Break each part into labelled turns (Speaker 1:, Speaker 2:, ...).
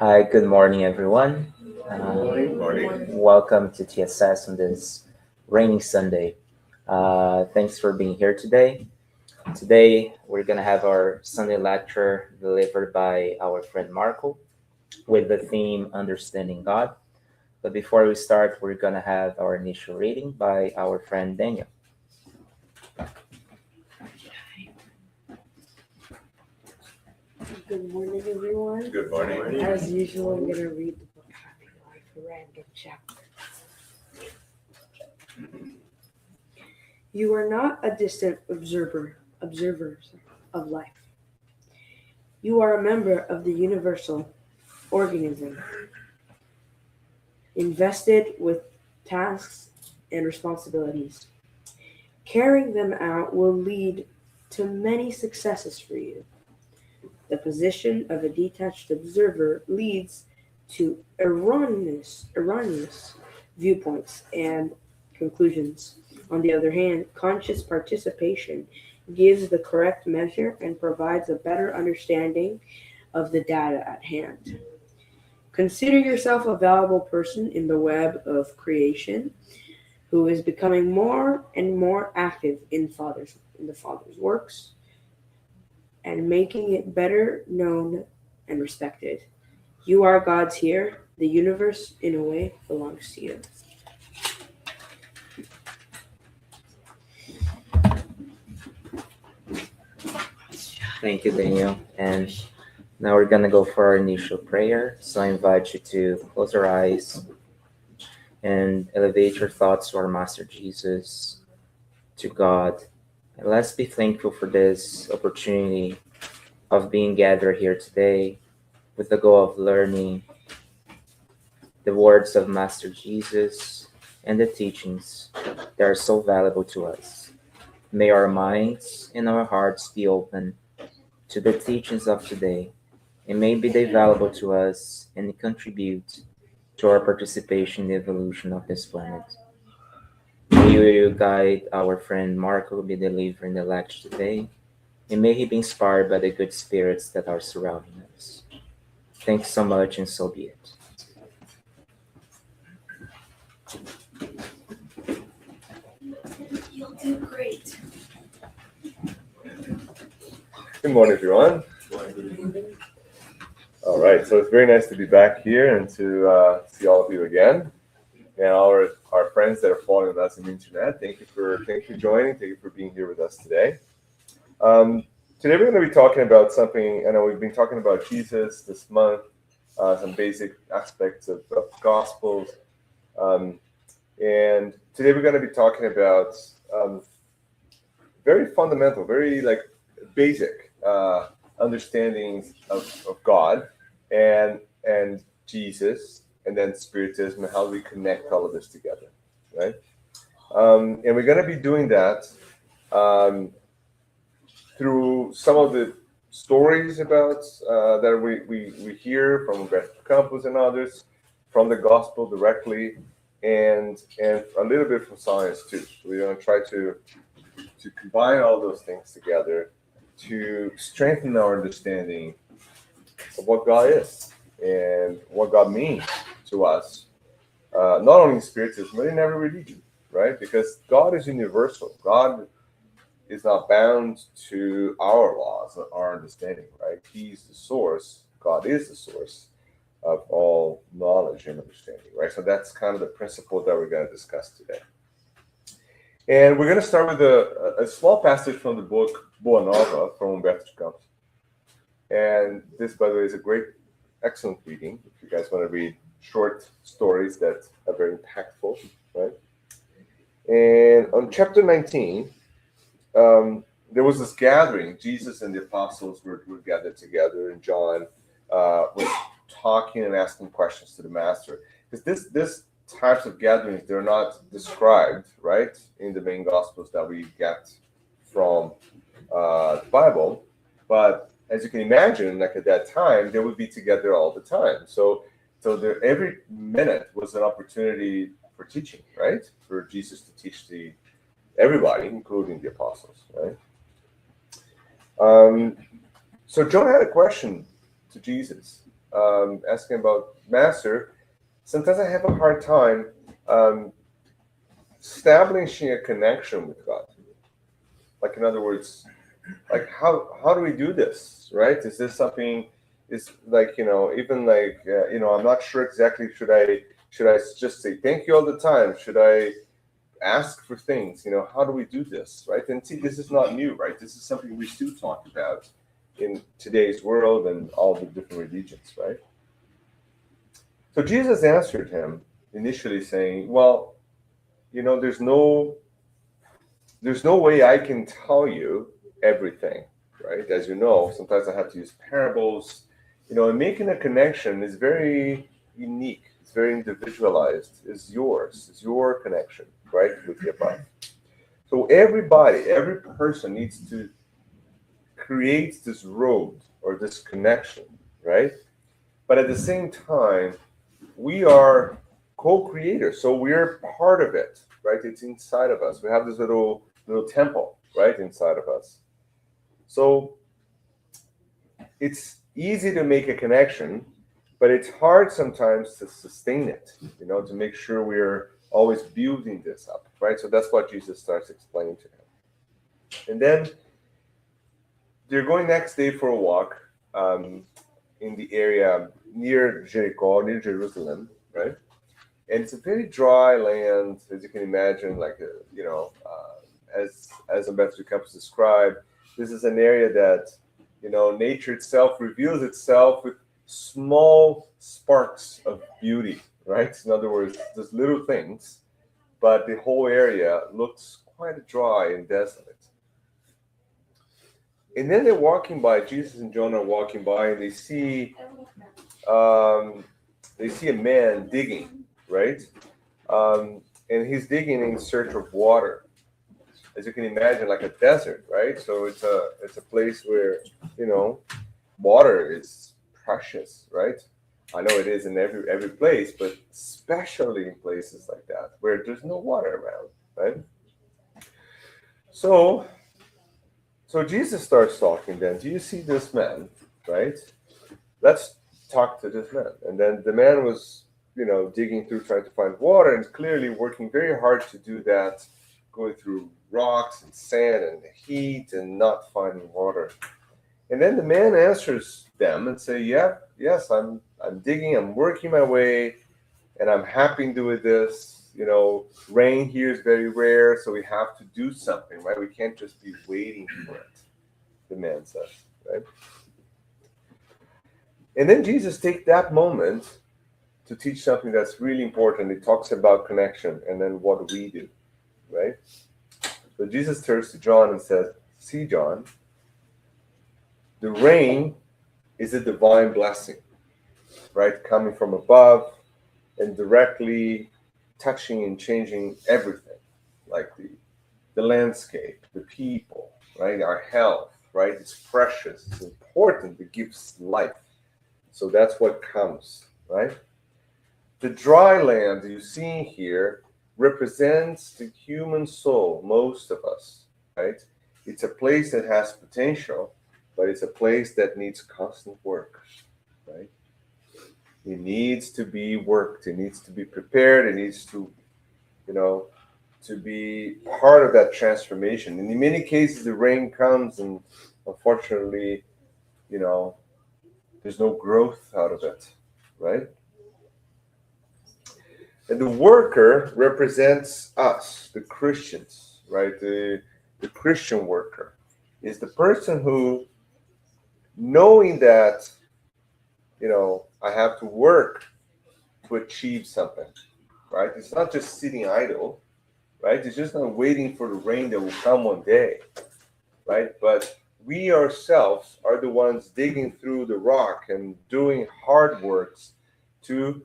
Speaker 1: Hi, good morning, everyone. Welcome to TSS on this rainy Sunday. Thanks for being here today. Today, we're going to have our Sunday lecture delivered by our friend Marco with the theme Understanding God. But before we start, we're going to have our initial reading by our friend Daniel.
Speaker 2: Good morning, everyone.
Speaker 3: Good morning.
Speaker 2: As usual, I'm going to read the book Happy Life, a random chapter. You are not a distant observer of life. You are a member of the universal organism, invested with tasks and responsibilities. Carrying them out will lead to many successes for you. The position of a detached observer leads to erroneous viewpoints and conclusions. On the other hand, conscious participation gives the correct measure and provides a better understanding of the data at hand. Consider yourself a valuable person in the web of creation who is becoming more and more active in the Father's works and making it better known and respected. You are God's here. The universe, in a way, belongs to you.
Speaker 1: Thank you, Daniel. And now we're going to go for our initial prayer. So I invite you to close your eyes and elevate your thoughts to our Master Jesus, to God. And let's be thankful for this opportunity of being gathered here today with the goal of learning the words of Master Jesus and the teachings that are so valuable to us. May our minds and our hearts be open to the teachings of today, and may they valuable to us and contribute to our participation in the evolution of this planet. May you guide our friend Marco be delivering the lecture today, and may he be inspired by the good spirits that are surrounding us. Thanks so much, and so be it.
Speaker 2: You'll do great.
Speaker 3: Good morning, everyone. All right, so it's very nice to be back here and to see all of you again, and our friends that are following us on the internet. Thank you for joining. Thank you for being here with us today. Today we're going to be talking about something. I know we've been talking about Jesus this month, some basic aspects of Gospels, and today we're going to be talking about very fundamental, very basic understandings of God and Jesus, and then Spiritism, and how we connect all of this together, right? And we're going to be doing that through some of the stories about that we hear from Umberto Campos and others, from the Gospel directly, and a little bit from science too. So we're going to try to combine all those things together to strengthen our understanding of what God is and what God means to us, not only in Spiritism, but in every religion, right? Because God is universal. God is not bound to our laws, our understanding, right? He's the source. God is the source of all knowledge and understanding, right? So that's kind of the principle that we're going to discuss today. And we're going to start with a small passage from the book Boa Nova from Umberto Campos. And this, by the way, is a great, excellent reading if you guys want to read short stories that are very impactful, right? And on chapter 19, there was this gathering. Jesus and the apostles were gathered together, and John was talking and asking questions to the master. Because this types of gatherings, they're not described, right, in the main Gospels that we get from the Bible. But as you can imagine, like at that time, they would be together all the time. So there, every minute was an opportunity for teaching, right? For Jesus to teach everybody, including the apostles, right? So John had a question to Jesus. asking about Master, sometimes I have a hard time um, establishing a connection with God. Like, in other words, like how do we do this, right? Is this something? Is like, even like, I'm not sure exactly. Should I just say thank you all the time? Should I ask for things? How do we do this, right? And see, this is not new, right? This is something we still talk about in today's world and all the different religions, right? So Jesus answered him initially saying, well, there's no way I can tell you everything, right? As you know, sometimes I have to use parables. And making a connection is very unique. It's very individualized. It's yours. It's your connection, right, with the above. So every person needs to create this road or this connection, right? But at the same time, we are co-creators, so we're part of it, right? It's inside of us. We have this little temple, right, inside of us. So it's easy to make a connection, but it's hard sometimes to sustain it, to make sure we're always building this up, right? So that's what Jesus starts explaining to him. And then they're going next day for a walk in the area near Jericho, near Jerusalem, right? And it's a very dry land, as you can imagine, like as Ambassador Campos described. This is an area that nature itself reveals itself with small sparks of beauty, right? In other words, there's little things, but the whole area looks quite dry and desolate. And then they're walking by. Jesus and John are walking by, and they see a man digging, right? And he's digging in search of water, as you can imagine, like a desert, right? So it's a place where water is precious, right? I know it is in every place, but especially in places like that where there's no water around, right? So Jesus starts talking. Then, do you see this man, right? Let's talk to this man. And then the man was digging through, trying to find water, and clearly working very hard to do that, going through rocks and sand and the heat and not finding water. And then the man answers them and say, yes, I'm digging, I'm working my way, and I'm happy doing this. Rain here is very rare, so we have to do something, right? We can't just be waiting for it, the man says, right? And then Jesus takes that moment to teach something that's really important. He talks about connection and then what we do, right? So Jesus turns to John and says, see, John, the rain is a divine blessing, right? Coming from above and directly touching and changing everything, like the landscape, the people, right? Our health, right? It's precious, it's important, it gives life. So that's what comes, right? The dry land you see here represents the human soul, most of us, right? It's a place that has potential, but it's a place that needs constant work, right? It needs to be worked. It needs to be prepared. It needs to, to be part of that transformation. And in many cases, the rain comes, and unfortunately, there's no growth out of it, right? And the worker represents us, the Christians, right? The Christian worker is the person who, knowing that, I have to work to achieve something, right? It's not just sitting idle, right? It's just not waiting for the rain that will come one day, right? But we ourselves are the ones digging through the rock and doing hard works to,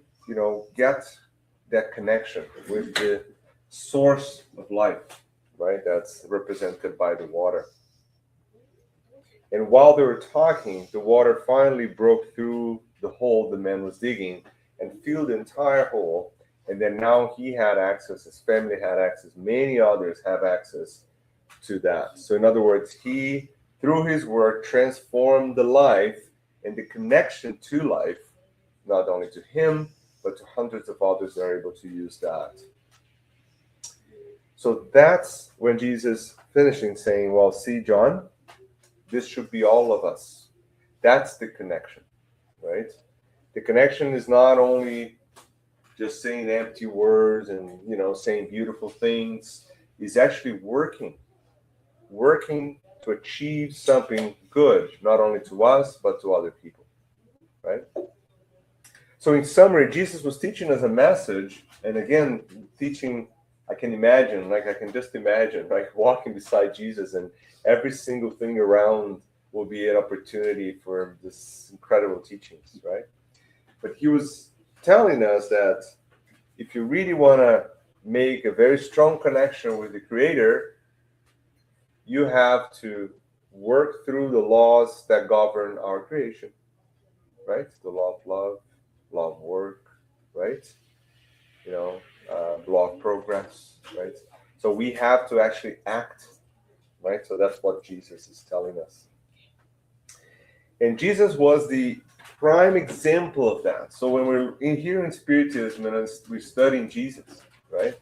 Speaker 3: get that connection with the source of life, right? That's represented by the water. And while they were talking, the water finally broke through the hole the man was digging and filled the entire hole. And then now he had access, his family had access, many others have access to that. So in other words, he, through his work, transformed the life and the connection to life not only to him, but to hundreds of others that are able to use that. So that's when Jesus finishing saying, well, see, John, this should be all of us. That's the connection, right? The connection is not only just saying empty words and, saying beautiful things. It's actually working to achieve something good, not only to us, but to other people, right? So in summary, Jesus was teaching us a message, and again, teaching, I can just imagine, like walking beside Jesus, and every single thing around will be an opportunity for this incredible teachings, right? But he was telling us that if you really want to make a very strong connection with the Creator, you have to work through the laws that govern our creation, right? The law of love, law of work, right? Law of progress, right? So we have to actually act, right? So that's what Jesus is telling us. And Jesus was the prime example of that. So when we're here in Spiritism and we're studying Jesus, right?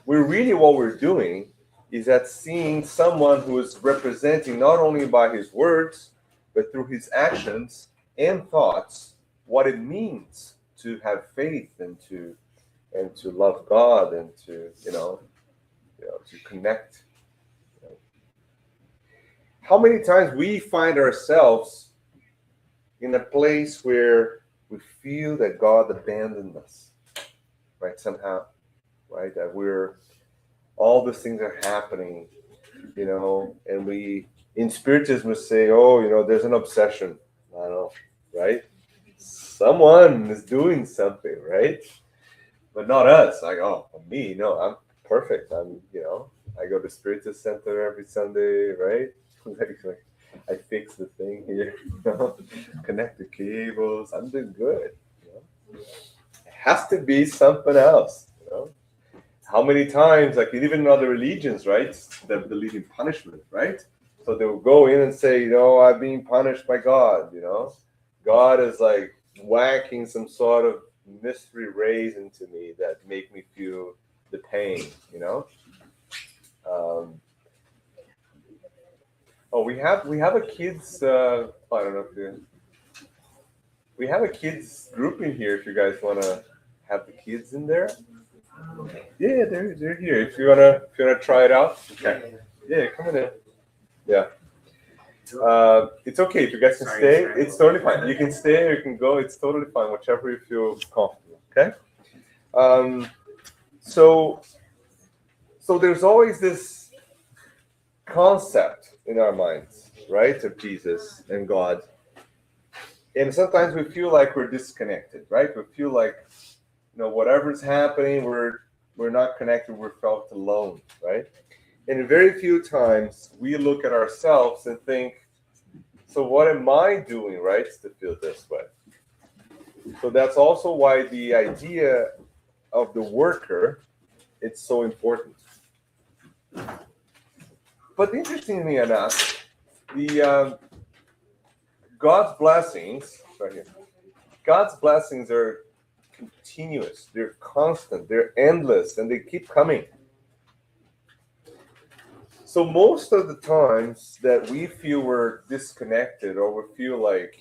Speaker 3: What we're doing is that seeing someone who is representing not only by his words, but through his actions and thoughts, what it means to have faith and to love God and to to connect. How many times we find ourselves in a place where we feel that God abandoned us, right? Somehow, right? That all these things are happening, and we in Spiritism say, oh, there's an obsession. I don't know, right? Someone is doing something, right? But not us. Like, for me, no, I'm perfect. I go to Spiritist Center every Sunday, right? like, I fix the thing here, connect the cables. I'm doing good. It has to be something else, How many times, like even in other religions, right, that believe in punishment, right? So they will go in and say, I'm being punished by God, God is like whacking some sort of mystery rays into me that make me feel the pain, we have a kids, I don't know if we have a kids group in here if you guys want to have the kids in there. Yeah, they're here. If you wanna try it out, okay. Yeah, come on in. Yeah. It's okay if you guys can stay. It's totally fine. You can stay or you can go. It's totally fine, whichever you feel comfortable. Okay. So there's always this concept in our minds, right, of Jesus and God, and sometimes we feel like we're disconnected, right? We feel like whatever's happening, we're not connected. We're felt alone, right? And very few times we look at ourselves and think, so what am I doing, right, to feel this way? So that's also why the idea of the worker, it's so important. But interestingly enough, the God's blessings, right here, God's blessings are continuous, they're constant, they're endless, and they keep coming. So most of the times that we feel we're disconnected or we feel like,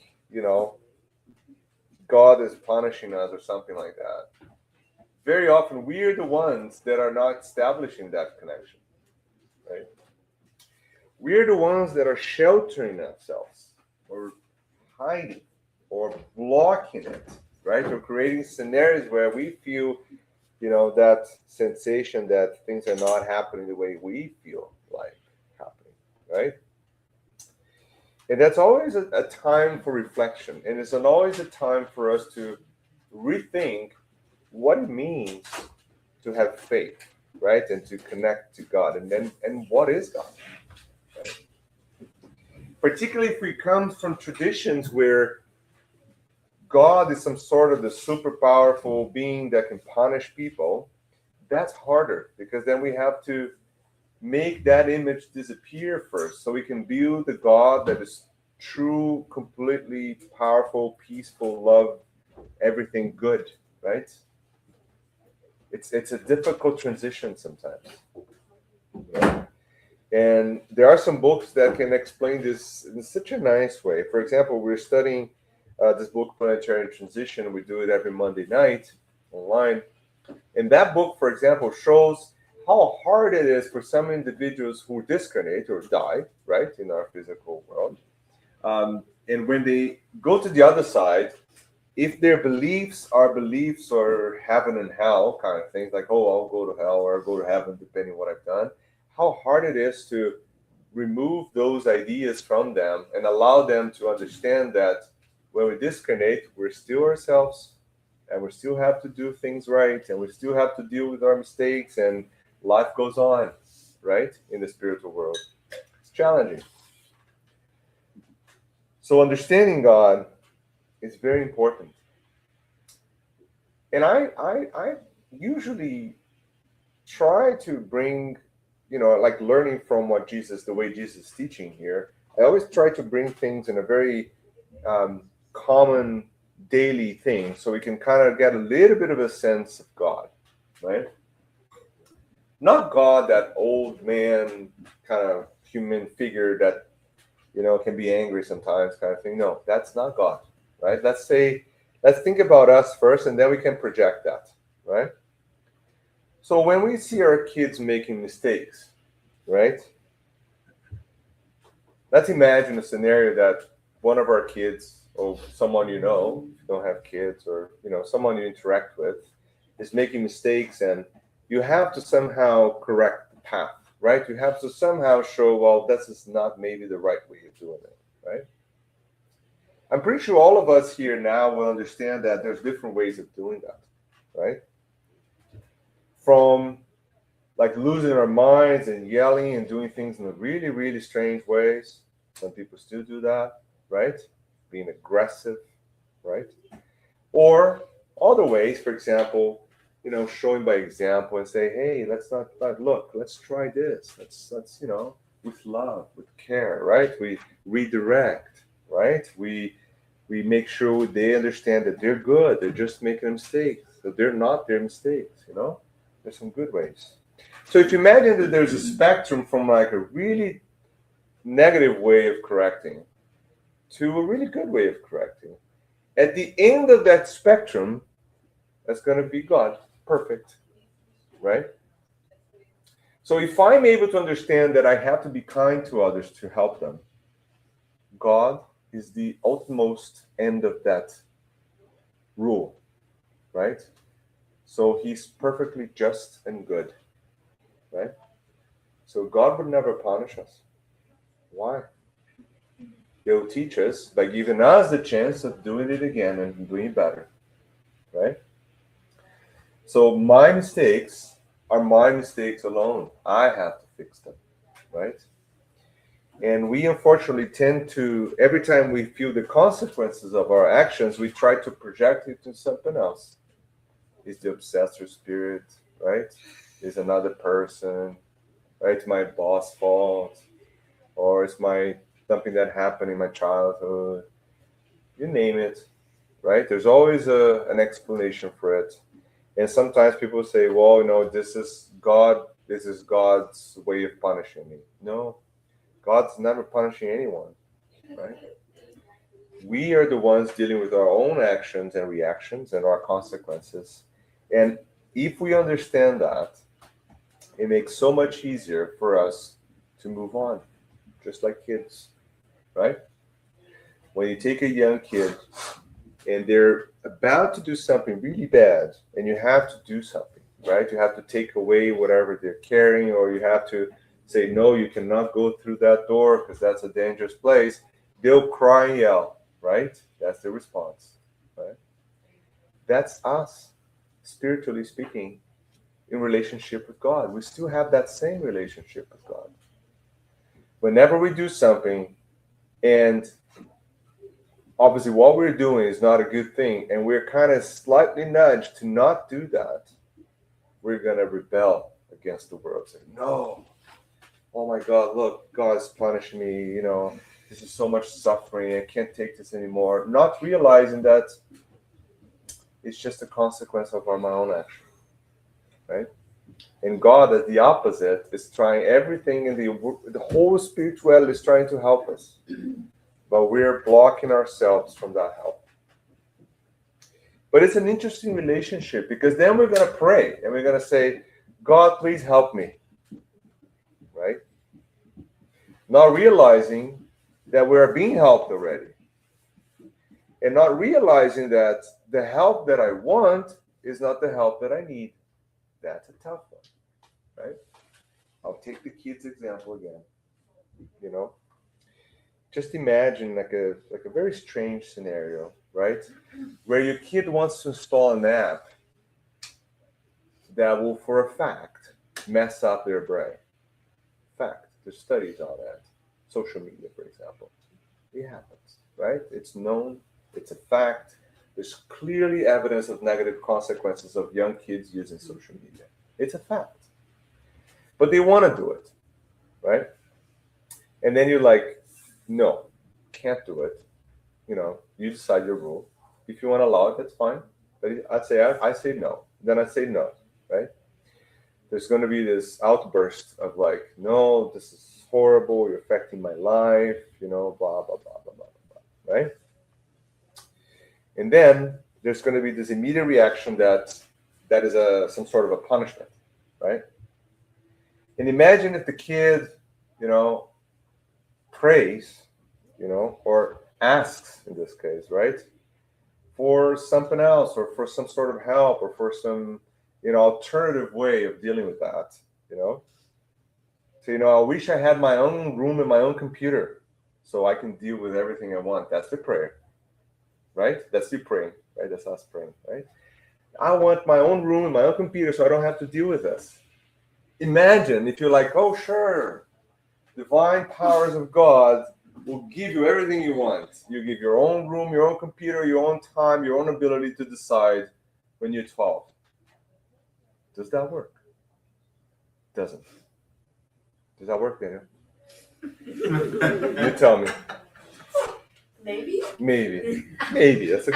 Speaker 3: God is punishing us or something like that, very often we're the ones that are not establishing that connection, right? We're the ones that are sheltering ourselves or hiding or blocking it, right? Or creating scenarios where we feel, that sensation that things are not happening the way we feel like happening, right? And that's always a time for reflection. And it's always a time for us to rethink what it means to have faith, right? And to connect to God. And what is God? Right? Particularly if we come from traditions where God is some sort of the super powerful being that can punish people, that's harder because then we have to make that image disappear first so we can build the God that is true, completely powerful, peaceful love, everything good, right? It's a difficult transition sometimes. And there are some books that can explain this in such a nice way. For example, we're studying this book, Planetary Transition. We do it every Monday night online. And that book, for example, shows how hard it is for some individuals who discarnate or die, right, in our physical world. And when they go to the other side, if their beliefs are beliefs or heaven and hell kind of things, like, oh, I'll go to hell or I'll go to heaven, depending on what I've done, how hard it is to remove those ideas from them and allow them to understand that when we discarnate, we're still ourselves and we still have to do things right and we still have to deal with our mistakes and life goes on, right, in the spiritual world. It's challenging. So understanding God is very important. And I usually try to bring, like learning from what Jesus, the way Jesus is teaching here, I always try to bring things in a very common daily thing so we can kind of get a little bit of a sense of God, right? Not God, that old man kind of human figure that, can be angry sometimes kind of thing. No, that's not God, right? Let's think about us first and then we can project that, right? So when we see our kids making mistakes, right? Let's imagine a scenario that one of our kids or someone if you don't have kids or someone you interact with is making mistakes and you have to somehow correct the path, right? You have to somehow show, well, this is not maybe the right way of doing it, right? I'm pretty sure all of us here now will understand that there's different ways of doing that, right? From like losing our minds and yelling and doing things in really, really strange ways. Some people still do that, right? Being aggressive, right? Or other ways, for example, showing by example and say, hey, let's not look, let's try this. Let's with love, with care, right? We redirect, right? We make sure they understand that they're good. They're just making mistakes. So they're not their mistakes, There's some good ways. So if you imagine that there's a spectrum from like a really negative way of correcting to a really good way of correcting, at the end of that spectrum, that's going to be God, perfect, right? So if I'm able to understand that I have to be kind to others to help them, God is the utmost end of that rule, right? So he's perfectly just and good, right? So God would never punish us. Why? He'll teach us by giving us the chance of doing it again and doing it better, right? So my mistakes are my mistakes alone. I have to fix them, right? And we unfortunately tend to, every time we feel the consequences of our actions, we try to project it to something else. It's the obsessor spirit, right? It's another person, right? It's my boss' fault, or it's something that happened in my childhood. You name it, right? There's always an explanation for it. And sometimes people say, well, this is God's way of punishing me. No, God's never punishing anyone, right? We are the ones dealing with our own actions and reactions and our consequences. And if we understand that, it makes so much easier for us to move on, just like kids, right? When you take a young kid and they're about to do something really bad and you have to do something, right? You have to take away whatever they're carrying, or you have to say, no, you cannot go through that door because that's a dangerous place. They'll cry and yell, right? That's the response, right? That's us, spiritually speaking, in relationship with God. We still have that same relationship with God. Whenever we do something and obviously what we're doing is not a good thing and we're kind of slightly nudged to not do that, we're going to rebel against the world. Say, no, oh my God, look, God's punishing me, this is so much suffering. I can't take this anymore. Not realizing that it's just a consequence of my own action, right? And God, at the opposite, is trying everything in the whole spirituality is trying to help us, but we're blocking ourselves from that help. But it's an interesting relationship because then we're going to pray and we're going to say, God, please help me, right? Not realizing that we are being helped already. And not realizing that the help that I want is not the help that I need. That's a tough one, right? I'll take the kids' example again. You know, just imagine like a very strange scenario, right? Where your kid wants to install an app that will, for a fact, mess up their brain. Fact, there's studies on that. Social media, for example. It happens, right? It's known, it's a fact. There's clearly evidence of negative consequences of young kids using social media. It's a fact. But they want to do it, right? And then you're like, no, can't do it. You know, you decide your rule. If you want to allow it, that's fine. But I say no. Then I say no, right? There's going to be this outburst of like, no, this is horrible. You're affecting my life, you know, blah, blah, blah, blah, blah, blah, right? And then there's going to be this immediate reaction that is some sort of a punishment, right? And imagine if the kid, you know, prays, you know, or asks in this case, right, for something else or for some sort of help or for some, you know, alternative way of dealing with that, you know. So, you know, I wish I had my own room and my own computer so I can deal with everything I want. That's the prayer, right? That's you praying, right? That's us praying, right? I want my own room and my own computer so I don't have to deal with this. Imagine if you're like, oh, sure, divine powers of God will give you everything you want. You give your own room, your own computer, your own time, your own ability to decide when you're 12. Does that work? Doesn't. Does that work, Daniel? You tell me.
Speaker 4: Maybe.
Speaker 3: Maybe. That's a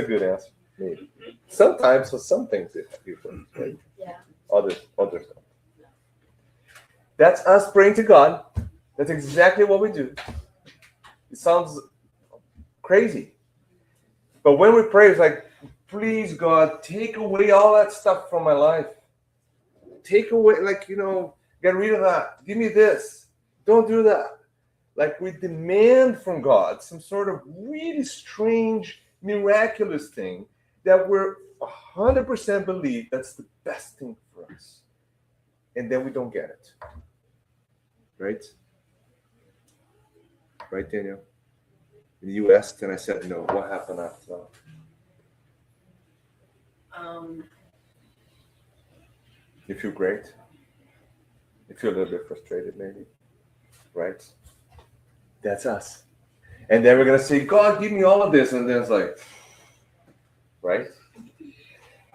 Speaker 3: good answer. Maybe. Sometimes for some things it works, right?
Speaker 4: Yeah.
Speaker 3: Others don't. That's us praying to God. That's exactly what we do. It sounds crazy. But when we pray, it's like, please, God, take away all that stuff from my life. Take away, like, you know, get rid of that. Give me this. Don't do that. Like we demand from God some sort of really strange, miraculous thing that we're 100% believe that's the best thing for us. And then we don't get it. Right? Right, Daniel? You asked and I said no. What happened after that? You feel great? You feel a little bit frustrated, maybe? Right? That's us. And then we're going to say, God, give me all of this. And then it's like, right?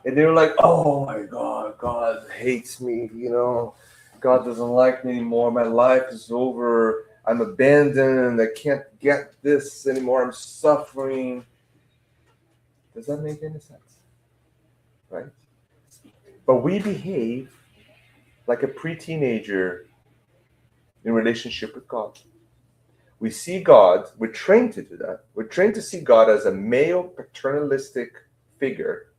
Speaker 3: And they're like, oh my God, God hates me, you know. God doesn't like me anymore. My life is over. I'm abandoned. I can't get this anymore. I'm suffering. Does that make any sense? Right? But we behave like a pre-teenager in relationship with God. We see God, we're trained to do that. We're trained to see God as a male paternalistic figure,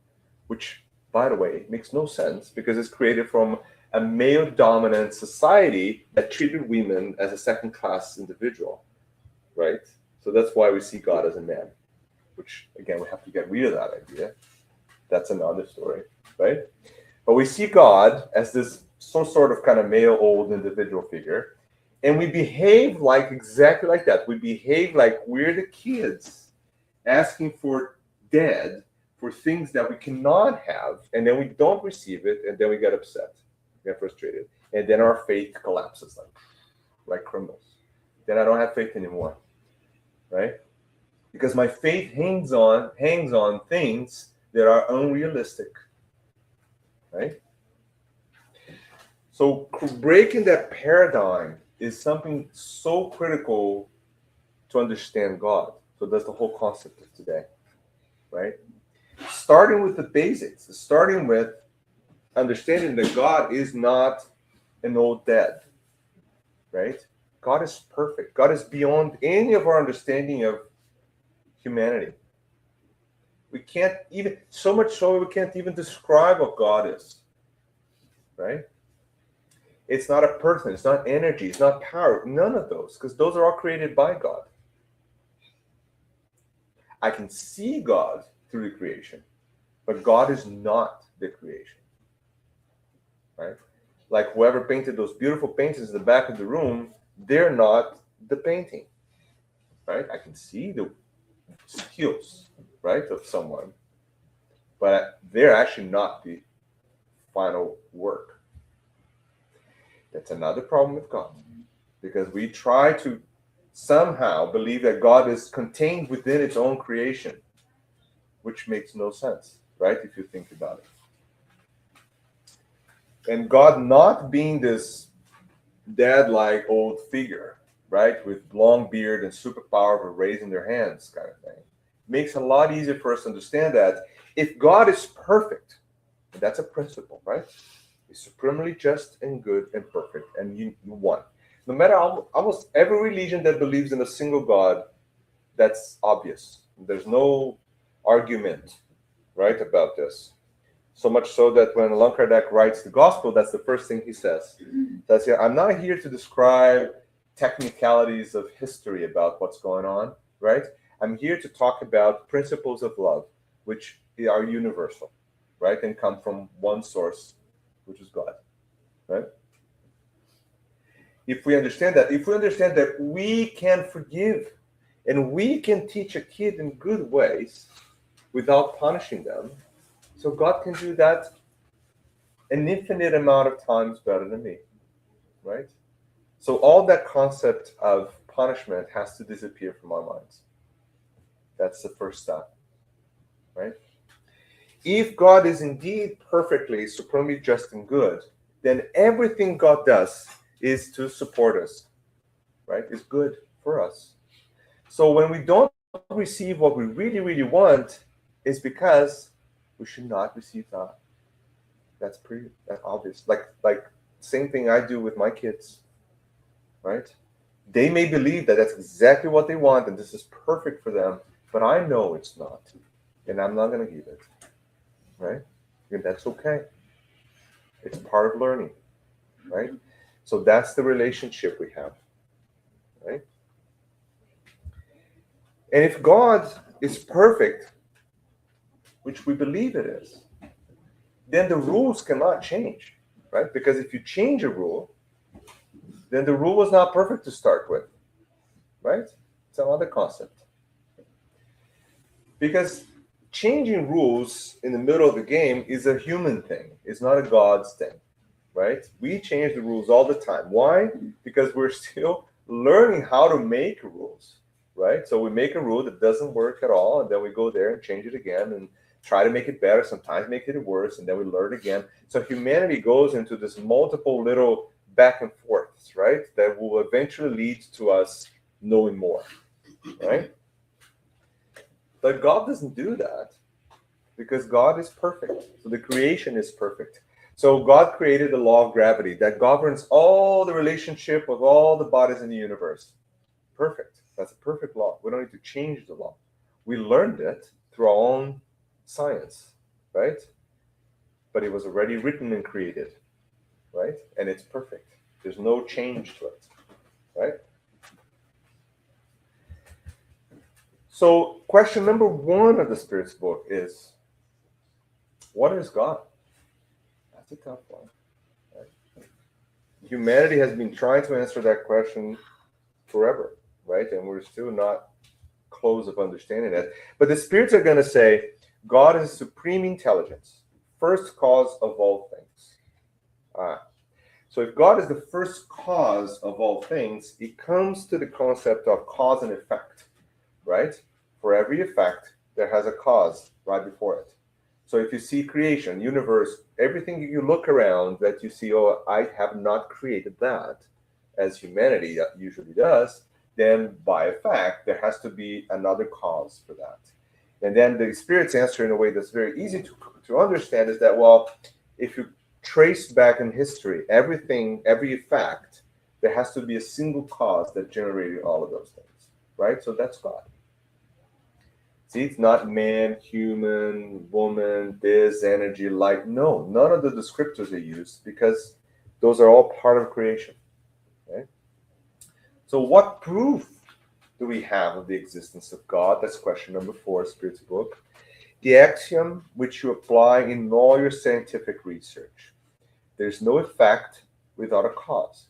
Speaker 3: which, by the way, makes no sense because it's created from a male-dominant society that treated women as a second-class individual, right? So that's why we see God as a man, which, again, we have to get rid of that idea. That's another story, right? But we see God as this some sort of kind of male old individual figure, and we behave like exactly like that. We behave like we're the kids asking for dad for things that we cannot have, and then we don't receive it, and then we get upset, get frustrated, and then our faith collapses like criminals. Then I don't have faith anymore, right? Because my faith hangs on things that are unrealistic, right? So breaking that paradigm is something so critical to understand God. So that's the whole concept of today, right? Starting with the basics, starting with understanding that God is not an old dad, right? God is perfect. God is beyond any of our understanding of humanity. We can't even, so much so we can't even describe what God is, right? It's not a person, it's not energy, it's not power, none of those, because those are all created by God. I can see God through the creation, but God is not the creation, right? Like whoever painted those beautiful paintings in the back of the room, they're not the painting, right? I can see the skills, right, of someone, but they're actually not the final work. That's another problem with God, because we try to somehow believe that God is contained within its own creation, which makes no sense, right, if you think about it. And God not being this dad-like old figure, right, with long beard and superpower for raising their hands kind of thing, makes it a lot easier for us to understand that if God is perfect, and that's a principle, right? He's supremely just and good and perfect, and you one. No matter almost every religion that believes in a single God, that's obvious. There's no argument, right, about this. So much so that when Allan Kardec writes the gospel, that's the first thing he says. That's it. I'm not here to describe technicalities of history about what's going on, right? I'm here to talk about principles of love, which are universal, right, and come from one source, which is God, right? If we understand that we can forgive and we can teach a kid in good ways without punishing them, so God can do that an infinite amount of times better than me, right? So all that concept of punishment has to disappear from our minds. That's the first step, right? If God is indeed perfectly, supremely just and good, then everything God does is to support us, right? Is good for us. So when we don't receive what we really, really want, it's because we should not receive that. That's obvious. Like same thing I do with my kids, right? They may believe that that's exactly what they want and this is perfect for them, but I know it's not, and I'm not going to give it, right? And that's okay. It's part of learning, right? So that's the relationship we have, right? And if God is perfect, which we believe it is, then the rules cannot change, right? Because if you change a rule, then the rule was not perfect to start with, right? It's another concept. Because changing rules in the middle of the game is a human thing. It's not a God's thing, right? We change the rules all the time. Why? Because we're still learning how to make rules, right? So we make a rule that doesn't work at all, and then we go there and change it again and try to make it better, sometimes make it worse, and then we learn again. So humanity goes into this multiple little back and forths, right? That will eventually lead to us knowing more, right? But God doesn't do that because God is perfect. So the creation is perfect. So God created the law of gravity that governs all the relationship of all the bodies in the universe. Perfect. That's a perfect law. We don't need to change the law. We learned it through our own science, right? But it was already written and created, right? And it's perfect. There's no change to it, right? So question number 1 of the Spirit's book is, what is God? That's a tough one. Right? Humanity has been trying to answer that question forever, right? And we're still not close of understanding it. But the spirits are going to say, God is supreme intelligence, first cause of all things. So if God is the first cause of all things, it comes to the concept of cause and effect, right? For every effect, there has a cause right before it. So if you see creation, universe, everything you look around that you see, oh, I have not created that, as humanity usually does, then by a fact, there has to be another cause for that. And then the Spirit's answer, in a way that's very easy to understand, is that, well, if you trace back in history everything, every fact, there has to be a single cause that generated all of those things, right? So that's God. See, it's not man, human, woman, this, energy, light. No, none of the descriptors are used because those are all part of creation, right? So what proof do we have of the existence of God? That's question number 4, Spirit's book. The axiom which you apply in all your scientific research. There's no effect without a cause.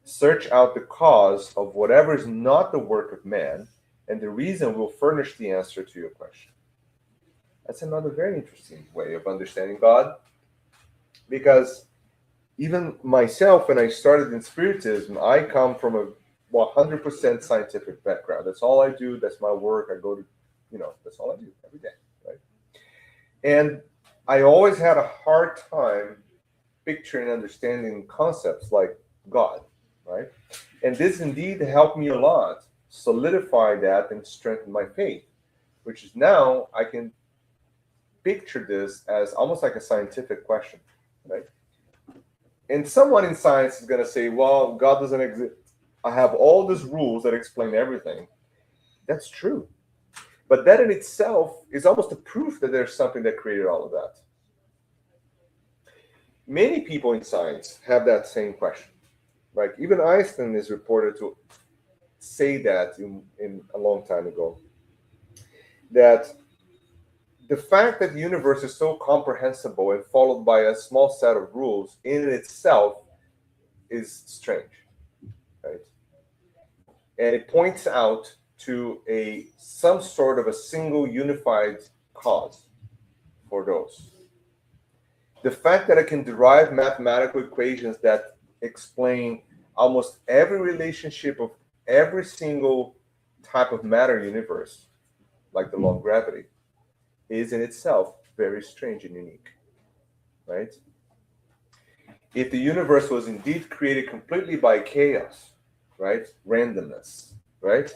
Speaker 3: Search out the cause of whatever is not the work of man, and the reason will furnish the answer to your question. That's another very interesting way of understanding God, because even myself, when I started in Spiritism, I come from a 100% scientific background. That's all I do. That's my work. I go to, that's all I do every day, right? And I always had a hard time picturing and understanding concepts like God, right? And this indeed helped me a lot solidify that and strengthen my faith, which is now I can picture this as almost like a scientific question, right? And someone in science is going to say, well, God doesn't exist. I have all these rules that explain everything. That's true. But that in itself is almost a proof that there's something that created all of that. Many people in science have that same question. Like even Einstein is reported to say that in a long time ago, that the fact that the universe is so comprehensible and followed by a small set of rules in itself is strange, right? And it points out to some sort of a single unified cause for those. The fact that I can derive mathematical equations that explain almost every relationship of every single type of matter universe, like the law of gravity, is in itself very strange and unique, right? If the universe was indeed created completely by chaos, right, randomness, right,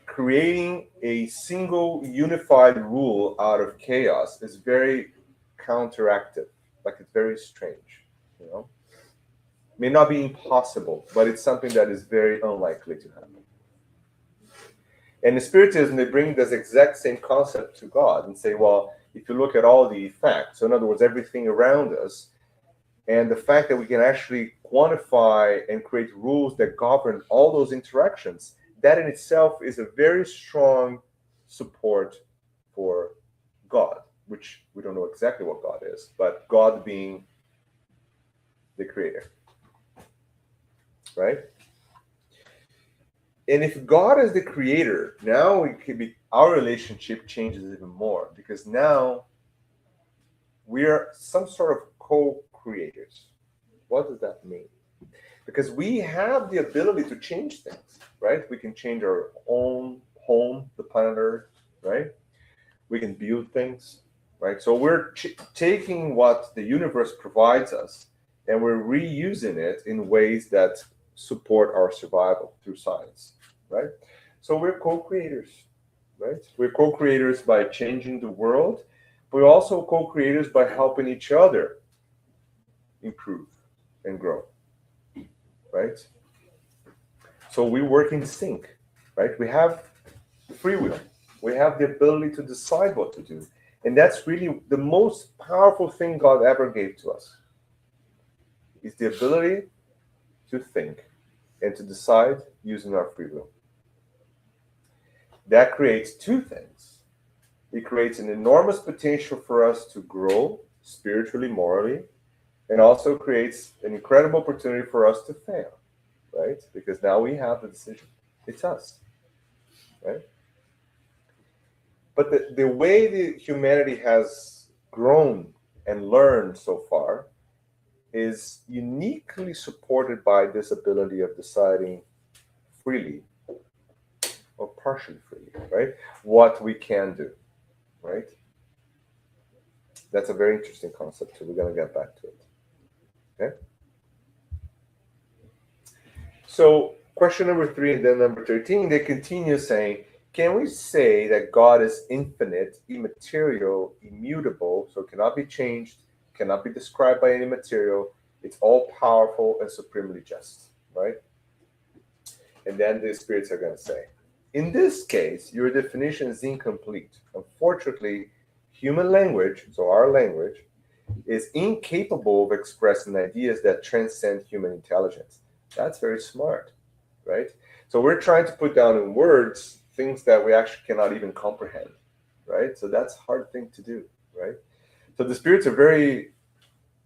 Speaker 3: creating a single unified rule out of chaos is very counteractive, like it's very strange, may not be impossible, but it's something that is very unlikely to happen. And in Spiritism, they bring this exact same concept to God and say, well, if you look at all the facts, so in other words, everything around us, and the fact that we can actually quantify and create rules that govern all those interactions, that in itself is a very strong support for God, which we don't know exactly what God is, but God being the creator, right? And if God is the creator, now our relationship changes even more, because now we are some sort of co-creators. What does that mean? Because we have the ability to change things, right? We can change our own home, the planet Earth, right? We can build things, right? So we're taking what the universe provides us and we're reusing it in ways that support our survival through science, right? So we're co-creators, right? We're co-creators by changing the world, but we're also co-creators by helping each other improve and grow, right? So we work in sync, right? We have free will. We have the ability to decide what to do. And that's really the most powerful thing God ever gave to us, is the ability to think and to decide using our free will. That creates two things. It creates an enormous potential for us to grow spiritually, morally, and also creates an incredible opportunity for us to fail, right? Because now we have the decision. It's us, right? But the way the humanity has grown and learned so far is uniquely supported by this ability of deciding freely or partially freely, right? What we can do, right? That's a very interesting concept, so we're going to get back to it. Okay? So question number 3 and then number 13, they continue saying, can we say that God is infinite, immaterial, immutable, so it cannot be changed, cannot be described by any material, it's all powerful and supremely just, right? And then the spirits are going to say, in this case, your definition is incomplete. Unfortunately, human language, so our language, is incapable of expressing ideas that transcend human intelligence. That's very smart, right? So we're trying to put down in words things that we actually cannot even comprehend, right? So that's a hard thing to do, right? So the spirits are very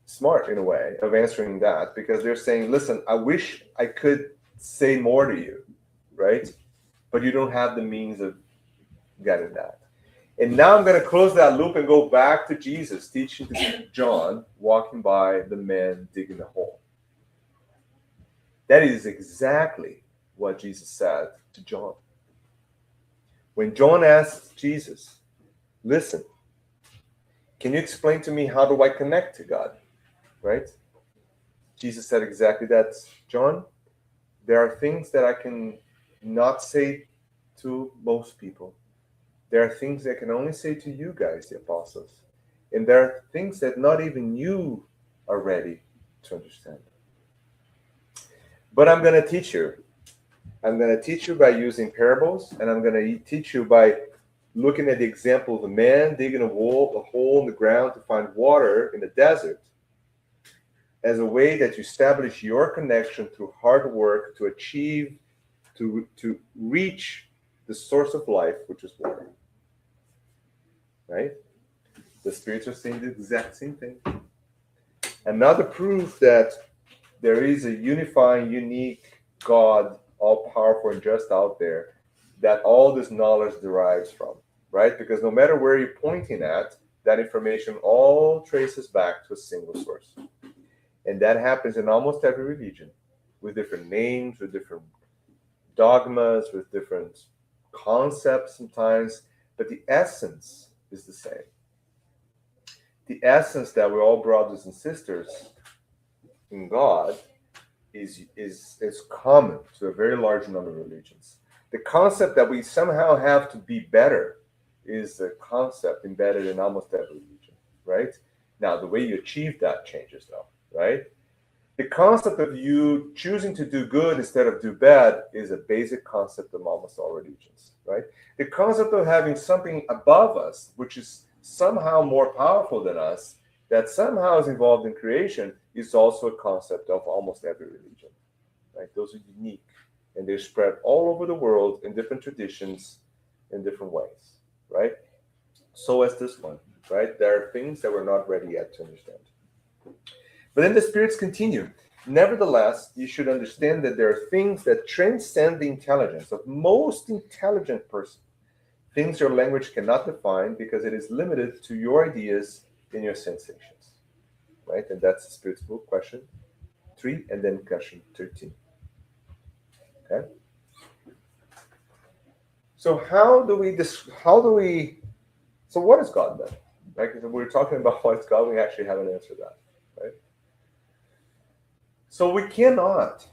Speaker 3: smart in a way of answering that, because they're saying, listen, I wish I could say more to you, right? But you don't have the means of getting that. And now I'm going to close that loop and go back to Jesus teaching to John, walking by the man digging a hole. That is exactly what Jesus said to John. When John asked Jesus, listen, can you explain to me how do I connect to God? Right? Jesus said exactly that. John, there are things that I can not say to most people. There are things I can only say to you guys, the apostles. And there are things that not even you are ready to understand. But I'm going to teach you. I'm going to teach you by using parables, and I'm going to teach you by looking at the example of a man digging a hole in the ground to find water in the desert as a way that you establish your connection through hard work to achieve, to reach the source of life, which is water. Right? The spirits are saying the exact same thing. Another proof that there is a unifying, unique God, all powerful and just out there, that all this knowledge derives from, right? Because no matter where you're pointing at, that information all traces back to a single source. And that happens in almost every religion, with different names, with different dogmas, with different concepts sometimes, but the essence is the same. The essence that we're all brothers and sisters in God is common to a very large number of religions. The concept that we somehow have to be better is a concept embedded in almost every religion, right? Now, the way you achieve that changes, though, right? The concept of you choosing to do good instead of do bad is a basic concept of almost all religions, right? The concept of having something above us, which is somehow more powerful than us, that somehow is involved in creation, is also a concept of almost every religion, right? Those are unique, and they're spread all over the world in different traditions, in different ways, right? So as this one, right? There are things that we're not ready yet to understand. But then the spirits continue. Nevertheless, you should understand that there are things that transcend the intelligence of most intelligent person. Things your language cannot define because it is limited to your ideas and your sensations. Right? And that's the Spirit's book, question 3, and then question 13. Okay? So so what is God then? Right? Because we're talking about what is God, we actually haven't answered that. Right? So we cannot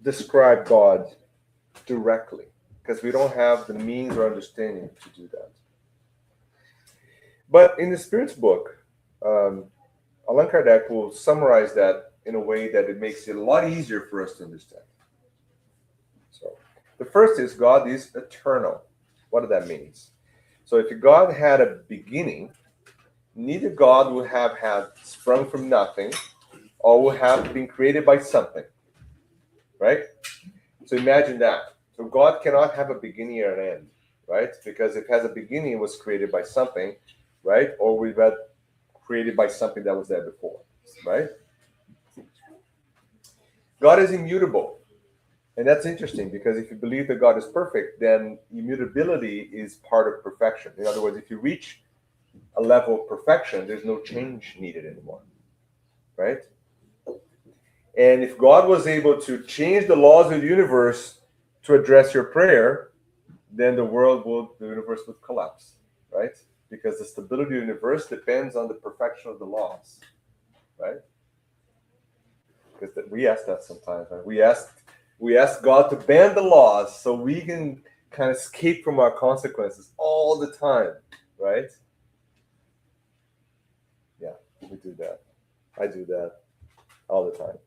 Speaker 3: describe God directly because we don't have the means or understanding to do that. But in the Spirit's book, Allan Kardec will summarize that in a way that it makes it a lot easier for us to understand. So the first is God is eternal. What does that mean? So if God had a beginning, neither God would have had sprung from nothing or would have been created by something. Right? So imagine that. So God cannot have a beginning or an end, right? Because if it has a beginning, it was created by something, right? Or we've had created by something that was there before, right? God is immutable. And that's interesting because if you believe that God is perfect, then immutability is part of perfection. In other words, if you reach a level of perfection, there's no change needed anymore, right? And if God was able to change the laws of the universe to address your prayer, then the universe would collapse, right? Because the stability of the universe depends on the perfection of the laws, right? Because we ask that sometimes, right? We ask We ask God to bend the laws so we can kind of escape from our consequences all the time, right? Yeah, we do that. I do that all the time.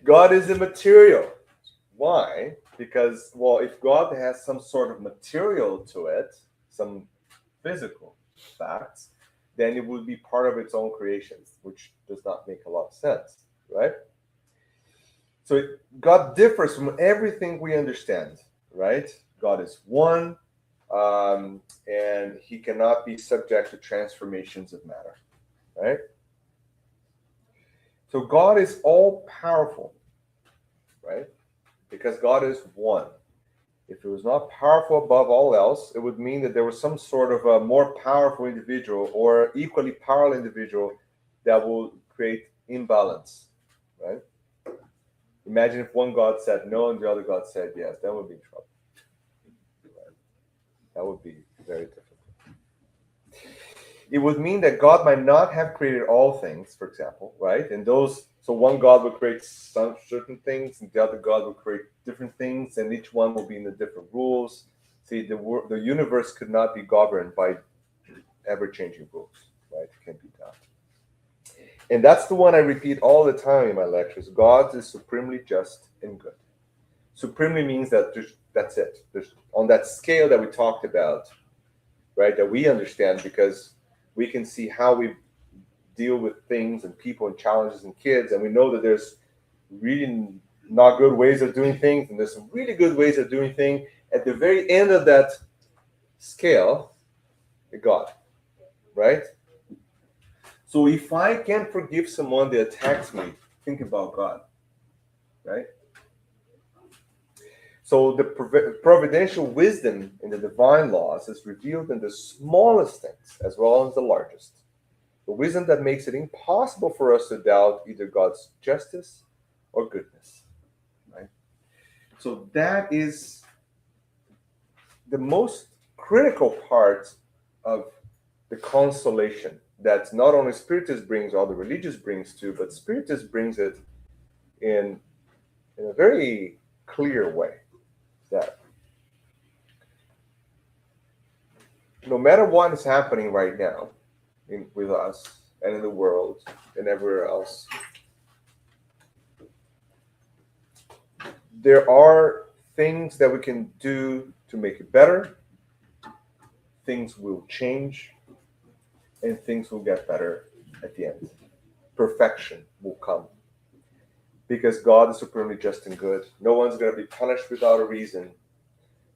Speaker 3: God is immaterial. Why? Because, well, if God has some sort of material to it, some physical facts, then it would be part of its own creations, which does not make a lot of sense, right? So God differs from everything we understand, right? God is one, and he cannot be subject to transformations of matter, right? So God is all powerful, right? Because God is one. If it was not powerful above all else, it would mean that there was some sort of a more powerful individual or equally powerful individual that will create imbalance, right? Imagine if one God said no and the other God said yes, then we'd be in trouble. Right? That would be very difficult. It would mean that God might not have created all things, for example, right? And those, so one God would create some certain things, and the other God would create different things, and each one will be in the different rules. See, the universe could not be governed by ever-changing rules, right? It can't be done. And that's the one I repeat all the time in my lectures. God is supremely just and good. Supremely means that that's it. There's on that scale that we talked about, right? That we understand because we can see how we deal with things and people and challenges and kids, and we know that there's really not good ways of doing things, and there's some really good ways of doing things. At the very end of that scale, God, right? So if I can forgive someone that attacks me, think about God, right? So the providential wisdom in the divine laws is revealed in the smallest things as well as the largest. The wisdom that makes it impossible for us to doubt either God's justice or goodness, right? So that is the most critical part of the consolation that not only Spiritist brings, all the religious brings too, but Spiritist brings it in a very clear way. That no matter what is happening right now with us and in the world and everywhere else, there are things that we can do to make it better. Things will change and things will get better at the end. Perfection will come because God is supremely just and good. No one's going to be punished without a reason.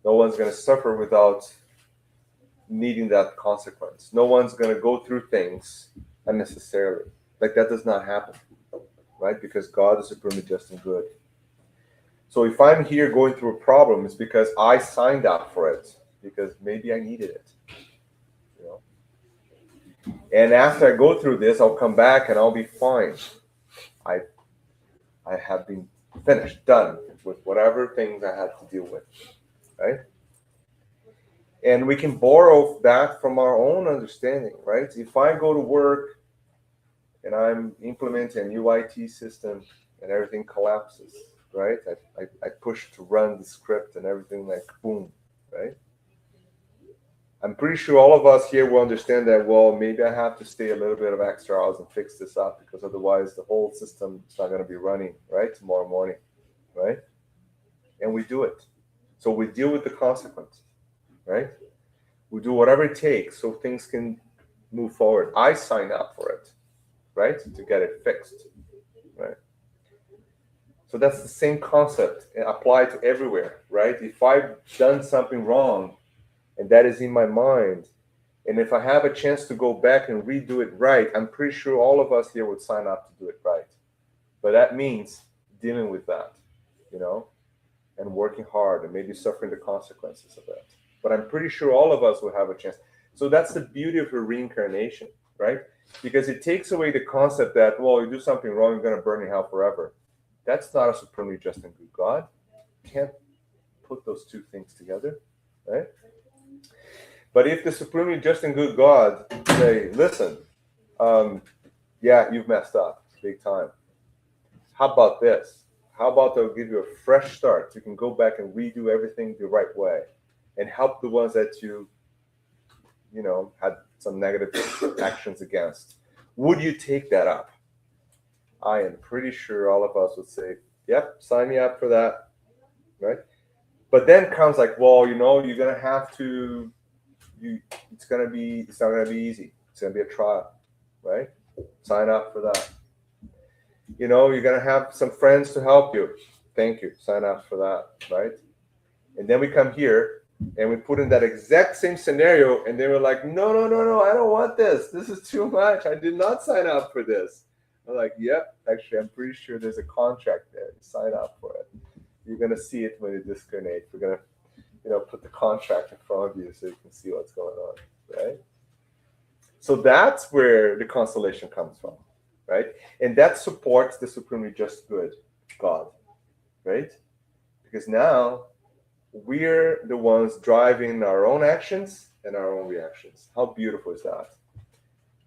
Speaker 3: No one's going to suffer without needing that consequence. No one's going to go through things unnecessarily. Like that does not happen, right? Because God is supremely just and good. So if I'm here going through a problem, it's because I signed up for it, because maybe I needed it. You know? And after I go through this, I'll come back and I'll be fine. I have been finished, done with whatever things I had to deal with, right? And we can borrow that from our own understanding, right? If I go to work and I'm implementing a new IT system and everything collapses, right? I push to run the script and everything like boom, right? I'm pretty sure all of us here will understand that, well, maybe I have to stay a little bit of extra hours and fix this up because otherwise the whole system is not going to be running, right? Tomorrow morning, right? And we do it. So we deal with the consequences, right? We do whatever it takes so things can move forward. I sign up for it, right? To get it fixed, right? So that's the same concept applied to everywhere, right? If I've done something wrong and that is in my mind, and if I have a chance to go back and redo it right, I'm pretty sure all of us here would sign up to do it right. But that means dealing with that, you know, and working hard and maybe suffering the consequences of that. But I'm pretty sure all of us will have a chance. So that's the beauty of a reincarnation, right? Because it takes away the concept that, well, you do something wrong, you're going to burn in hell forever. That's not a supremely just and good God. You can't put those two things together, right? But if the supremely just and good God say, listen, yeah, you've messed up big time. How about this? How about they'll give you a fresh start? You can go back and redo everything the right way and help the ones that had some negative actions against. Would you take that up? I am pretty sure all of us would say, yep, sign me up for that, right? But then comes like, well, you're gonna have to, it's not gonna be easy. It's gonna be a trial, right? Sign up for that. You're gonna have some friends to help you. Thank you. Sign up for that, right? And then we come here and we put in that exact same scenario, and they were like, no, no, no, no, I don't want this. This is too much. I did not sign up for this. I'm like, yep, actually, I'm pretty sure there's a contract there. Sign up for it. You're gonna see it when you discriminate. We're gonna, put the contract in front of you so you can see what's going on, right? So that's where the consolation comes from, right? And that supports the supremely just good God, right? Because now we're the ones driving our own actions and our own reactions. How beautiful is that?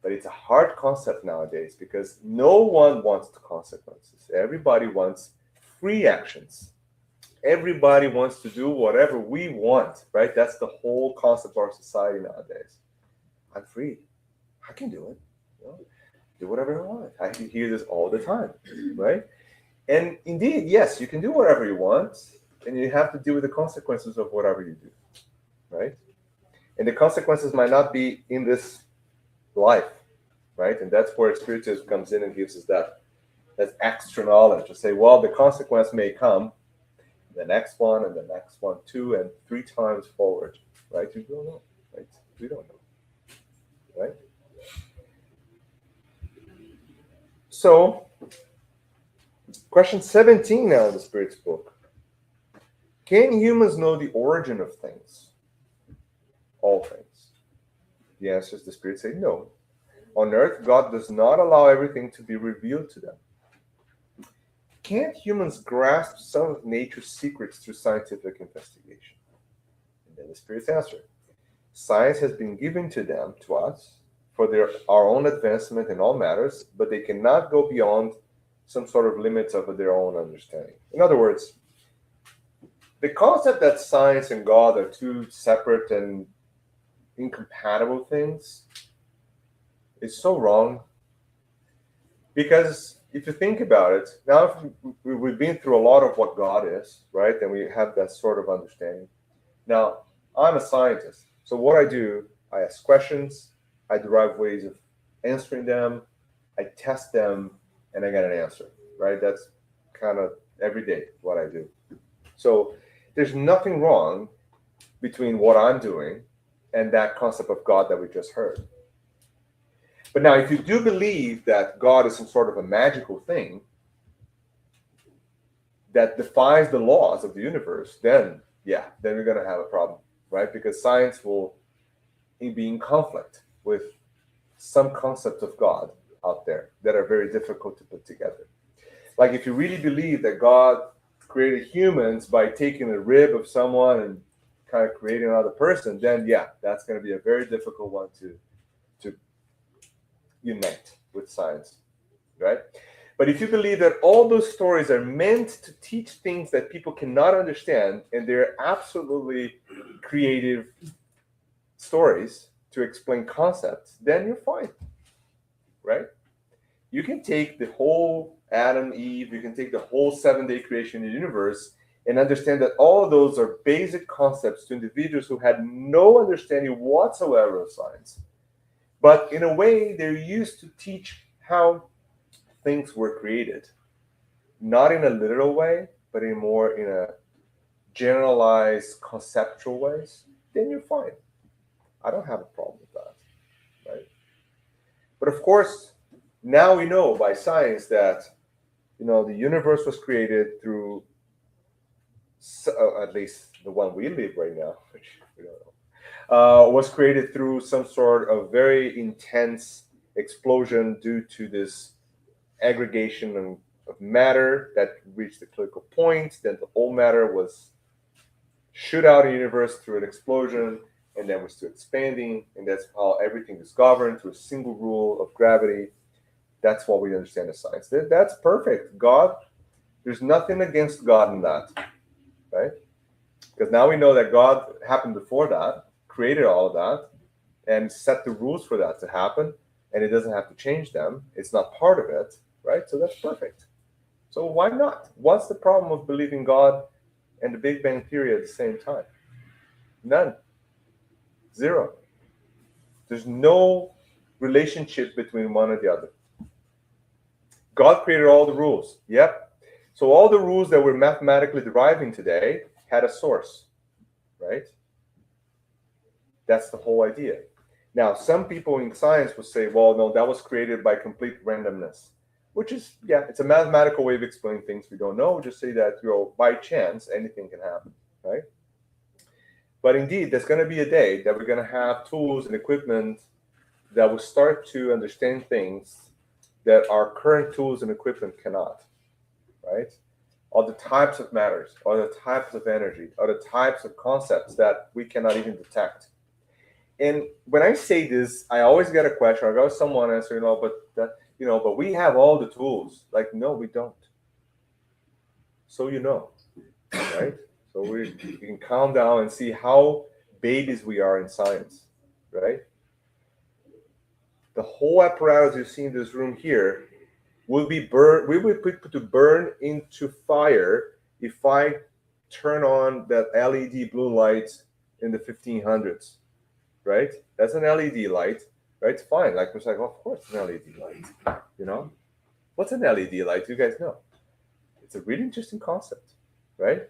Speaker 3: But it's a hard concept nowadays because no one wants the consequences. Everybody wants free actions. Everybody wants to do whatever we want, right? That's the whole concept of our society nowadays. I'm free. I can do it. Do whatever I want. I hear this all the time, right? And indeed, yes, you can do whatever you want, and you have to deal with the consequences of whatever you do, right? And the consequences might not be in this life, right? And that's where Spiritism comes in and gives us that extra knowledge to say, well, the consequence may come, the next one, and the next one, 2 and 3 times forward, right? You don't know, right? We don't know, right? So, question 17 now in the Spirit's book. Can humans know the origin of things? All things. The answer is the Spirit say no. On earth, God does not allow everything to be revealed to them. Can't humans grasp some of nature's secrets through scientific investigation? And then the Spirit's answer. Science has been given to them, to us, for our own advancement in all matters, but they cannot go beyond some sort of limits of their own understanding. In other words, the concept that science and God are two separate and incompatible things is so wrong. Because if you think about it, now we've been through a lot of what God is, right? And we have that sort of understanding. Now, I'm a scientist. So what I do, I ask questions, I derive ways of answering them, I test them, and I get an answer, right? That's kind of every day what I do. So there's nothing wrong between what I'm doing and that concept of God that we just heard. But now, if you do believe that God is some sort of a magical thing that defies the laws of the universe, then we're going to have a problem, right? Because science will be in conflict with some concepts of God out there that are very difficult to put together. Like if you really believe that God created humans by taking a rib of someone and kind of creating another person, then that's going to be a very difficult one to unite with science, right? But if you believe that all those stories are meant to teach things that people cannot understand, and they're absolutely creative stories to explain concepts, then you're fine, right? You can take the whole Adam, Eve, you can take the whole 7-day creation of the universe and understand that all of those are basic concepts to individuals who had no understanding whatsoever of science. But in a way, they're used to teach how things were created. Not in a literal way, but in a generalized conceptual ways, then you're fine. I don't have a problem with that, right? But of course, now we know by science that, the universe was created through, at least the one we live right now, which we don't know, was created through some sort of very intense explosion due to this aggregation of matter that reached the critical point. Then the whole matter was shoot out in the universe through an explosion, and then we're still expanding, and that's how everything is governed through a single rule of gravity. That's what we understand as science. That's perfect. God There's nothing against God in that, right? Because now we know that God happened before that, created all of that, and set the rules for that to happen, and it doesn't have to change them. It's not part of it, right? So that's perfect. So why not? What's the problem of believing God and the Big Bang Theory at the same time? None. Zero. There's no relationship between one and the other. God created all the rules. Yep. So all the rules that we're mathematically deriving today had a source, right? That's the whole idea. Now, some people in science will say, well, no, that was created by complete randomness, which is, yeah, it's a mathematical way of explaining things we don't know. Just say that, by chance, anything can happen, right? But indeed, there's going to be a day that we're going to have tools and equipment that will start to understand things that our current tools and equipment cannot, right? All the types of matters, all the types of energy, all the types of concepts that we cannot even detect. And when I say this, I always get a question. I got someone answer, but we have all the tools. Like, no, we don't. So right? So we can calm down and see how babies we are in science, right? The whole apparatus you see in this room here will be burned. We will put to burn into fire if I turn on that LED blue light in the 1500s, right? That's an LED light, right? It's fine. Like, it's like, of course, an LED light. What's an LED light? You guys know. It's a really interesting concept, right?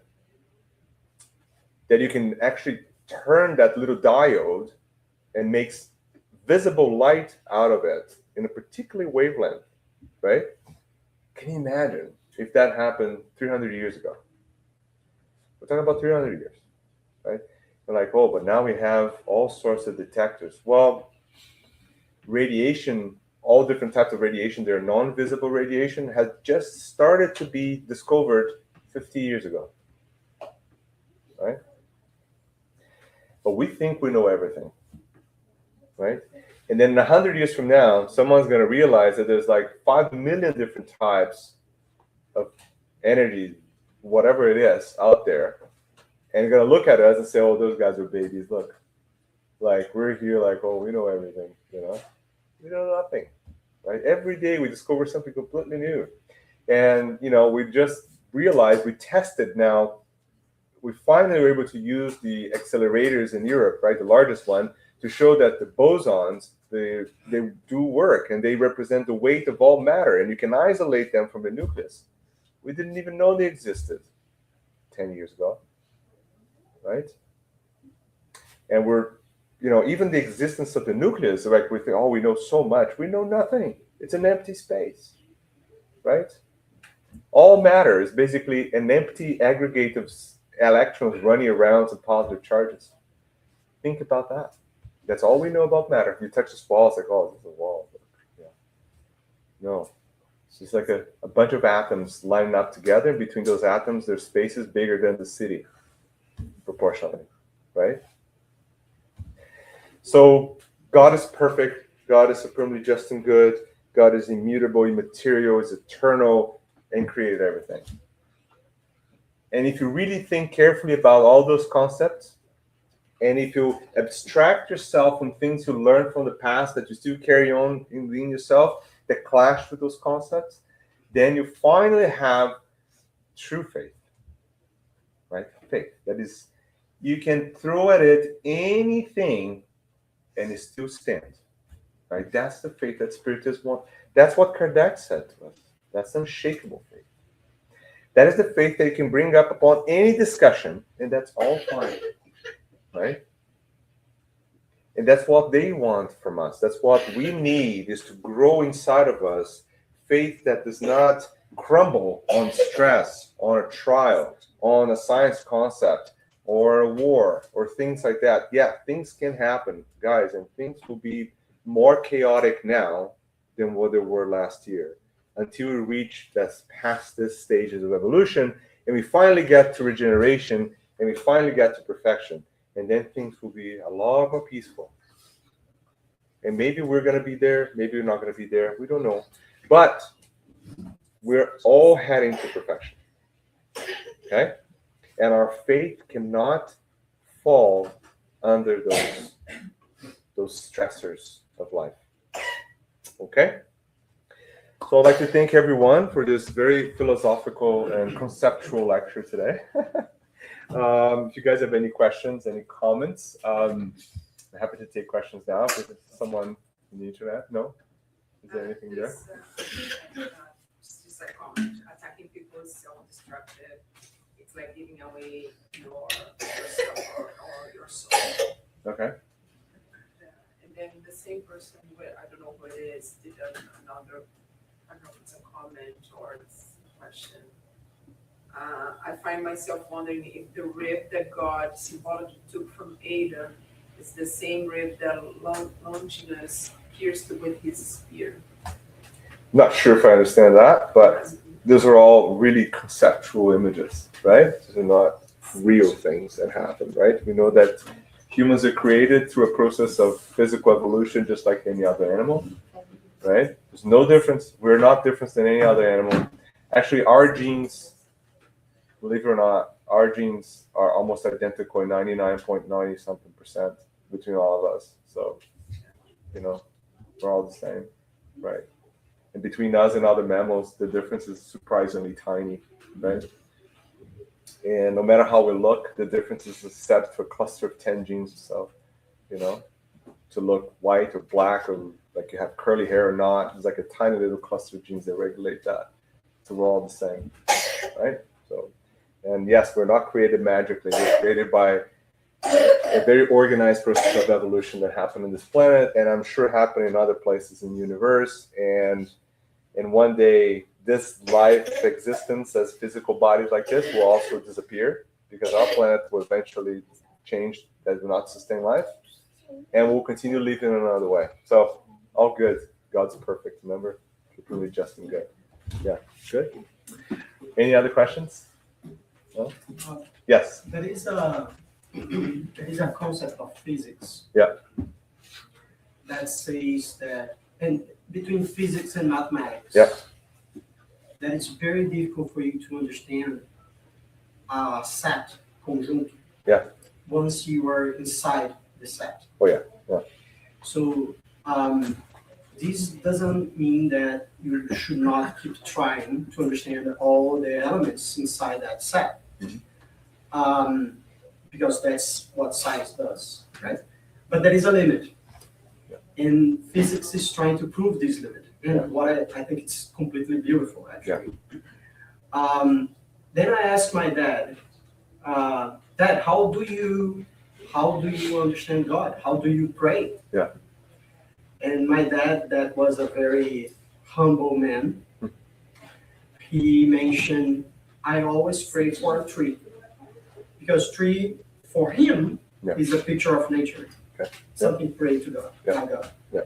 Speaker 3: That you can actually turn that little diode and makes visible light out of it in a particular wavelength, right? Can you imagine if that happened 300 years ago? We're talking about 300 years, right? We're like, oh, but now we have all sorts of detectors. Well, radiation, all different types of radiation, their non-visible radiation has just started to be discovered 50 years ago, right? But we think we know everything, right? And then 100 years from now, someone's going to realize that there's like 5 million different types of energy, whatever it is, out there. And you're going to look at us and say, oh, those guys are babies. Look, like, we're here like, oh, we know everything, We know nothing, right? Every day we discover something completely new. And, we just realized, we tested now, we finally were able to use the accelerators in Europe, right, the largest one, to show that the bosons, they do work, and they represent the weight of all matter, and you can isolate them from the nucleus. We didn't even know they existed 10 years ago, right? And we're, even the existence of the nucleus, like, we think, oh, we know so much. We know nothing. It's an empty space, right? All matter is basically an empty aggregate of electrons running around some positive charges. Think about that. That's all we know about matter. If you touch this wall, it's like, oh, this is a wall. Yeah. No. It's just like a bunch of atoms lining up together. And between those atoms, there's spaces bigger than the city, proportionally, right? So God is perfect. God is supremely just and good. God is immutable, immaterial, is eternal, and created everything. And if you really think carefully about all those concepts, and if you abstract yourself from things you learned from the past that you still carry on in yourself that clash with those concepts, then you finally have true faith, right? Faith. That is, you can throw at it anything and it still stands, right? That's the faith that Spiritists want. That's what Kardec said to us. That's unshakable faith. That is the faith that you can bring up upon any discussion, and that's all fine, right? And that's what they want from us. That's what we need, is to grow inside of us faith that does not crumble on stress, on a trial, on a science concept, or a war, or things like that. Yeah, things can happen, guys, and things will be more chaotic now than what they were last year, until we reach past this stages of evolution, and we finally get to regeneration, and we finally get to perfection. And then things will be a lot more peaceful. And maybe we're going to be there. Maybe we're not going to be there. We don't know. But we're all heading to perfection. Okay? And our faith cannot fall under those stressors of life. Okay? So I'd like to thank everyone for this very philosophical and conceptual lecture today. If you guys have any questions, any comments, I'm happy to take questions now. If there's someone on the internet, no? Is there anything there?
Speaker 4: Just a comment. Attacking people is self-destructive. It's like giving away your stuff or your soul.
Speaker 3: Okay.
Speaker 4: And then the same person, I don't know who it is, did another, I don't know if it's a comment or it's a question. I find myself wondering if the rib that God symbolically took from Adam is the same rib that Longinus pierced with his spear.
Speaker 3: Not sure if I understand that, but those are all really conceptual images, right? These are not real things that happen, right? We know that humans are created through a process of physical evolution just like any other animal, right? There's no difference. We're not different than any other animal. Actually, our genes, believe it or not, our genes are almost identical, 99.90 something percent between all of us. So, you know, we're all the same, right? And between us and other mammals, the difference is surprisingly tiny, right? And no matter how we look, the difference is set for a cluster of 10 genes or so, you know, to look white or black or like you have curly hair or not. There's like a tiny little cluster of genes that regulate that. So we're all the same, right? So, and yes, we're not created magically. We're created by a very organized process of evolution that happened on this planet, and I'm sure happened in other places in the universe. And one day, this life existence as physical bodies like this will also disappear because our planet will eventually change, that will not sustain life, and we'll continue living in another way. So all good. God's perfect. Remember, completely just and good. Yeah, good. Any other questions? No? Yes.
Speaker 5: There is a concept of physics.
Speaker 3: Yeah.
Speaker 5: That says that, and between physics and mathematics.
Speaker 3: Yeah.
Speaker 5: That it's very difficult for you to understand a set conjunto.
Speaker 3: Yeah.
Speaker 5: Once you are inside the set.
Speaker 3: Oh yeah. Yeah.
Speaker 5: So this doesn't mean that you should not keep trying to understand all the elements inside that set.
Speaker 3: Mm-hmm.
Speaker 5: Because that's what science does, right? But there is a limit.
Speaker 3: Yeah.
Speaker 5: And physics is trying to prove this limit. And
Speaker 3: Yeah.
Speaker 5: what I think it's completely beautiful, actually.
Speaker 3: Yeah.
Speaker 5: Then I asked my dad, Dad, how do you understand God? How do you pray?
Speaker 3: Yeah.
Speaker 5: And my dad, that was a very humble man, he mentioned, I always pray for a tree. Because tree, for him,
Speaker 3: Yeah.
Speaker 5: is a picture of nature.
Speaker 3: Okay.
Speaker 5: Something to pray to God.
Speaker 3: Yeah.
Speaker 5: by God.
Speaker 3: Yeah.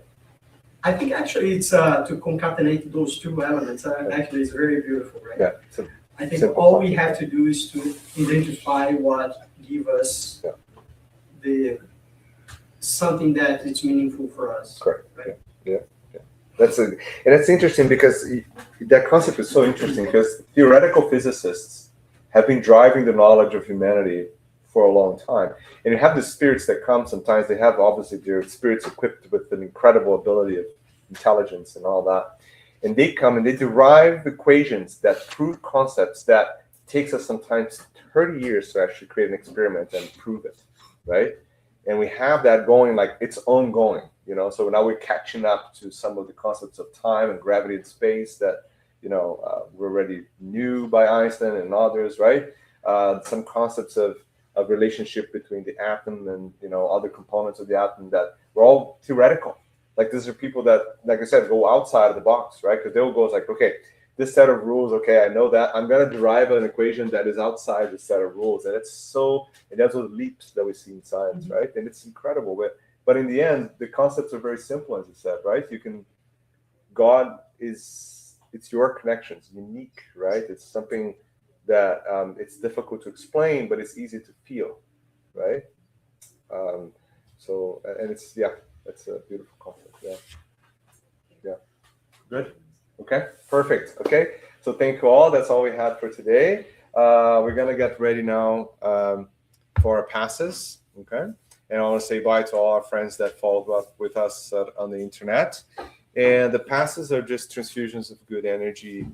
Speaker 5: I think actually it's to concatenate those two elements. Actually, it's very beautiful, right?
Speaker 3: Yeah. So,
Speaker 5: I think
Speaker 3: simple
Speaker 5: all we
Speaker 3: concept.
Speaker 5: have to do is to identify what give us
Speaker 3: Yeah.
Speaker 5: the something that is meaningful for us.
Speaker 3: correct.
Speaker 5: Right.
Speaker 3: Yeah. And it's interesting because that concept is so interesting because theoretical physicists have been driving the knowledge of humanity for a long time. And you have the spirits that come sometimes, they have obviously their spirits equipped with an incredible ability of intelligence and all that. And they come and they derive equations that prove concepts that takes us sometimes 30 years to actually create an experiment and prove it, right? And we have that going like it's ongoing, you know. So now we're catching up to some of the concepts of time and gravity and space that, you know, were already knew by Einstein and others, right? Some concepts of relationship between the atom and, you know, other components of the atom that were all theoretical. Like these are people that, like I said, go outside of the box, right? Because they'll go like, okay, this set of rules, okay, I know that. I'm going to derive an equation that is outside the set of rules. And it's so, and that's those leaps that we see in science, right? And it's incredible. But in the end, the concepts are very simple, as you said, right? God is, it's your connections, unique, right? It's something that it's difficult to explain, but it's easy to feel, right? So, and it's, yeah, that's a beautiful concept. Yeah. Good. Okay. Perfect. Okay. So thank you all. That's all we had for today. We're gonna get ready now for our passes. Okay. And I want to say bye to all our friends that followed up with us on the internet. And the passes are just transfusions of good energy